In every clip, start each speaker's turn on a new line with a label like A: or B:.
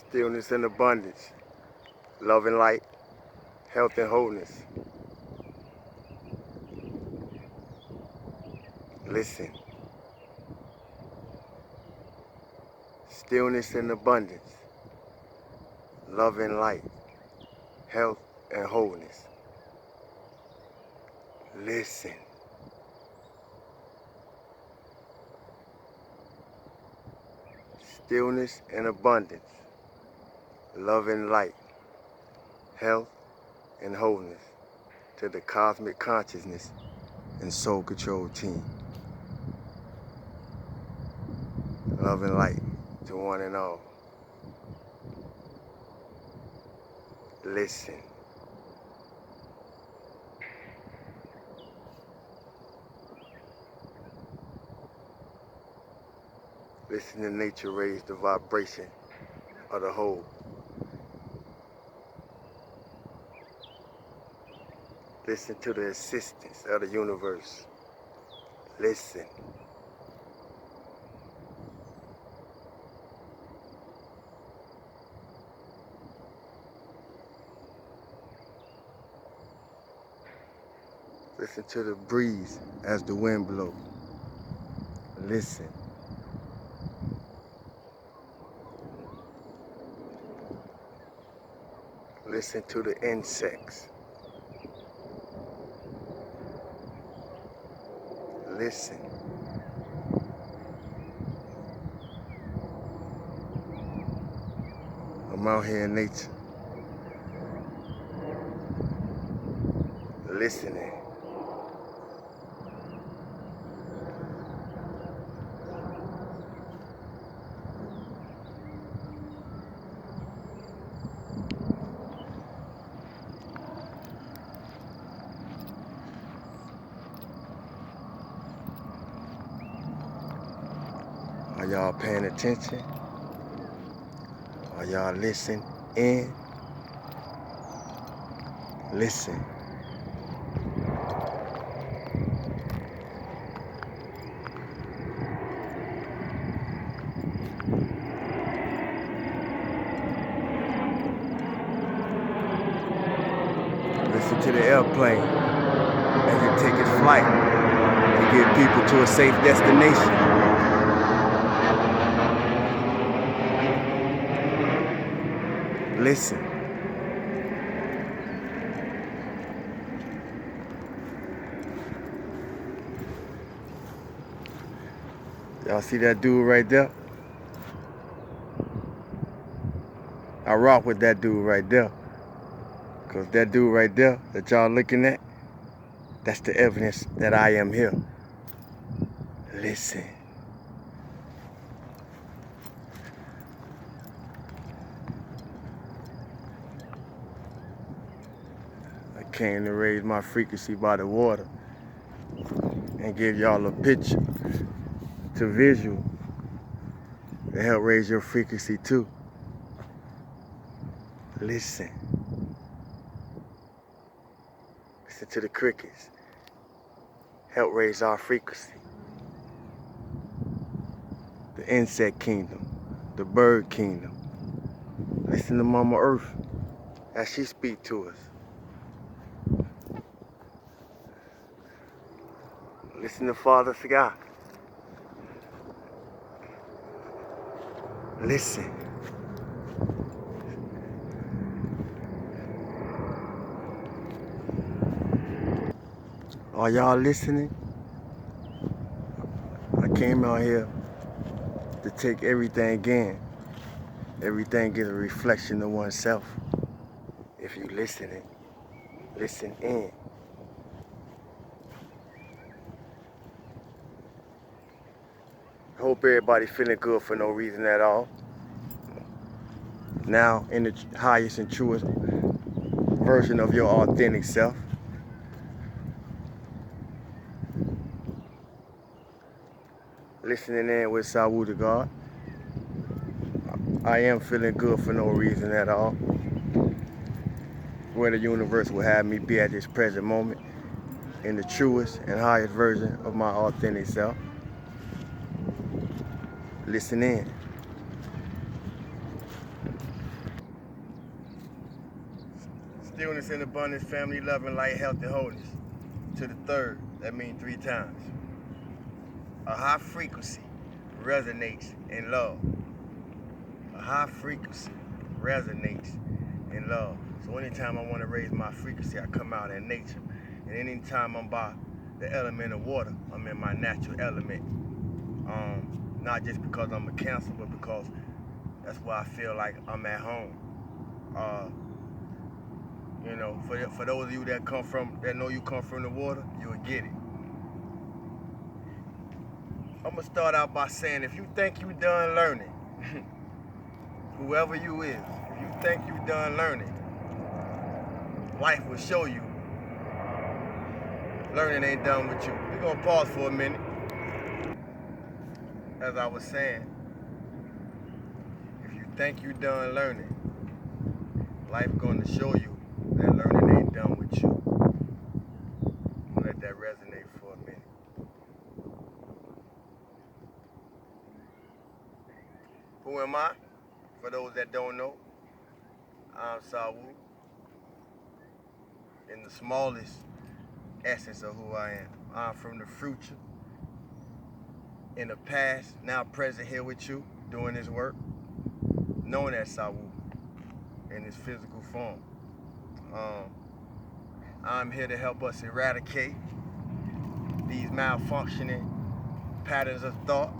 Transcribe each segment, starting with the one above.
A: stillness and abundance, love and light, health and wholeness. Listen. Stillness and abundance, love and light, health and wholeness. Listen. Stillness and abundance, love and light, health and wholeness to the cosmic consciousness and soul control team. Love and light to one and all. Listen. Listen to nature raise the vibration of the whole. Listen to the assistance of the universe. Listen. Listen to the breeze as the wind blows. Listen. Listen to the insects. Listen. I'm out here in nature. Listening. Are y'all paying attention? Are y'all listening in? Listen. Listen to the airplane as it takes its flight to get people to a safe destination. Listen. Y'all see that dude right there? I rock with that dude right there. Because that dude right there that y'all looking at, that's the evidence that I am here. Listen. I came to raise my frequency by the water and give y'all a picture to visual to help raise your frequency too. Listen. Listen to the crickets. Help raise our frequency. The insect kingdom, the bird kingdom. Listen to Mama Earth as she speaks to us. Listen to Father Sky. Listen. Are y'all listening? I came out here to take everything in. Everything is a reflection of oneself. If you listening, listen in. I hope everybody feeling good for no reason at all. Now in the highest and truest version of your authentic self. Listening in with Sawu to God. I am feeling good for no reason at all. Where the universe will have me be at this present moment in the truest and highest version of my authentic self. Listen in. stillness and abundance, family, loving, light, health, and wholeness. To the third, that means 3 times. A high frequency resonates in love. A high frequency resonates in love. So anytime I want to raise my frequency, I come out in nature. And anytime I'm by the element of water, I'm in my natural element. Not just because I'm a Cancer, but because that's where I feel like I'm at home. You know, for those of you that know you come from the water, you'll get it. I'm gonna start out by saying, if you think you done learning, whoever you is, if you think you done learning, life will show you learning ain't done with you. We're gonna pause for a minute. As I was saying, if you think you done learning, life gonna show you that learning ain't done with you. Let that resonate for a minute. Who am I? For those that don't know, I'm Sawu, in the smallest essence of who I am. I'm from the future, in the past, now present here with you, doing this work, known as Sawu, in its physical form. I'm here to help us eradicate these malfunctioning patterns of thought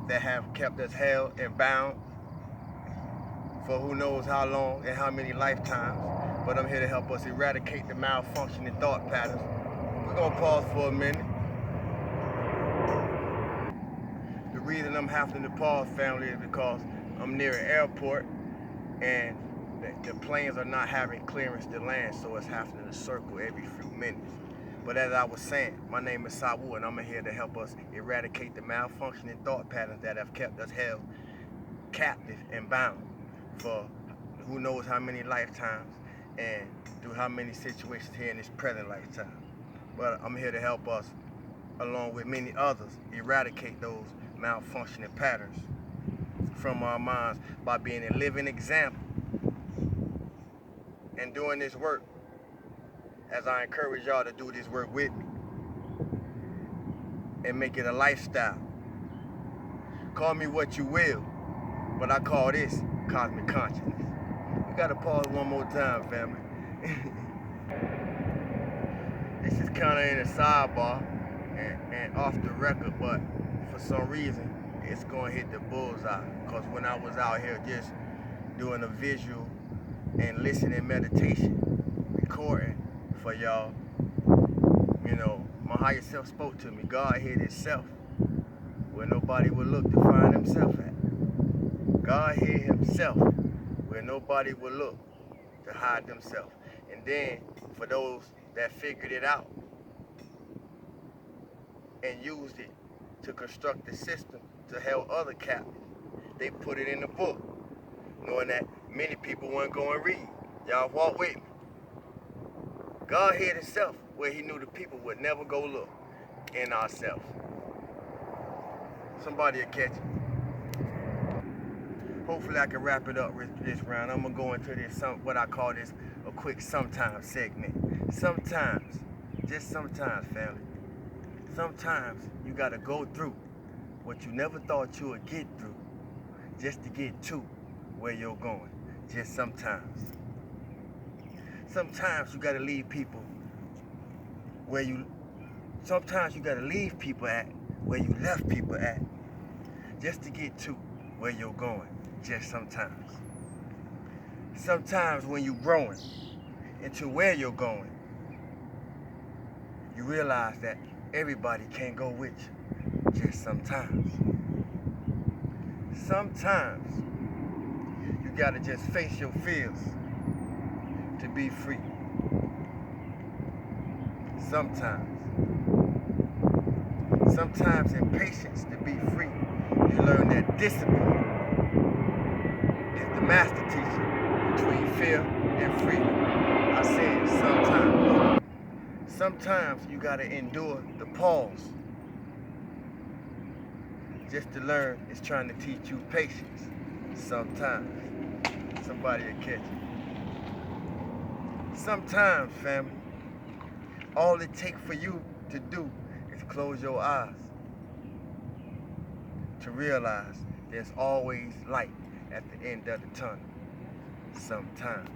A: that have kept us held and bound for who knows how long and how many lifetimes. But I'm here to help us eradicate the malfunctioning thought patterns. We're gonna pause for a minute. The reason I'm having to pause, family, is because I'm near an airport and the planes are not having clearance to land, so it's having to circle every few minutes. But as I was saying, my name is Sawu, and I'm here to help us eradicate the malfunctioning thought patterns that have kept us held captive and bound for who knows how many lifetimes and through how many situations here in this present lifetime. But I'm here to help us, along with many others, eradicate those malfunctioning patterns from our minds by being a living example and doing this work as I encourage y'all to do this work with me and make it a lifestyle. Call me what you will, but I call this cosmic consciousness. We gotta pause one more time, family. This is kinda in a sidebar and off the record, but for some reason, it's gonna hit the bullseye. Because when I was out here just doing a visual and listening meditation, recording for y'all, you know, my higher self spoke to me. God hid himself where nobody would look to find himself at. God hid himself where nobody would look to hide themselves. And then for those that figured it out and used it to construct the system to help other captives, they put it in the book, knowing that many people weren't going to read. Y'all walk with me. God hid himself where he knew the people would never go look, in ourselves. Somebody will catch it. Hopefully I can wrap it up with this round. I'm going to go into this, what I call this, a quick sometimes segment. Sometimes, just sometimes, family. Sometimes you got to go through what you never thought you would get through just to get to where you're going. Just sometimes. Sometimes you got to leave people sometimes you got to leave people at where you left people at just to get to where you're going. Just sometimes. Sometimes when you're growing into where you're going, you realize that everybody can't go with you. Just sometimes. Sometimes you gotta just face your fears to be free. Sometimes in patience to be free, you learn that discipline is the master teacher between fear and freedom. I said sometimes. Sometimes you gotta endure the pause just to learn it's trying to teach you patience. Sometimes. Somebody will catch it. Sometimes, family, all it takes for you to do is close your eyes to realize there's always light at the end of the tunnel. Sometimes.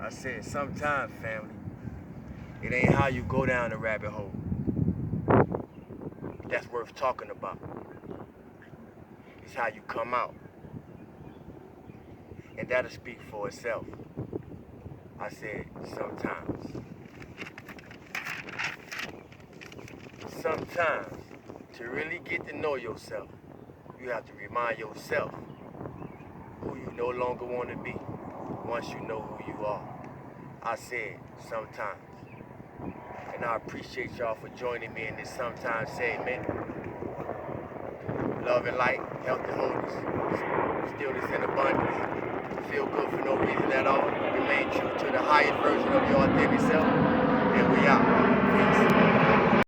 A: I said sometimes, family, it ain't how you go down the rabbit hole that's worth talking about. It's how you come out. And that'll speak for itself. I said sometimes. Sometimes, to really get to know yourself, you have to remind yourself who you no longer want to be once you know who you are. I said sometimes. And I appreciate y'all for joining me in this sometimes segment. Love and light, health and wholeness. Stillness and abundance. Feel good for no reason at all. Remain true to the highest version of your authentic self. And we out. Peace.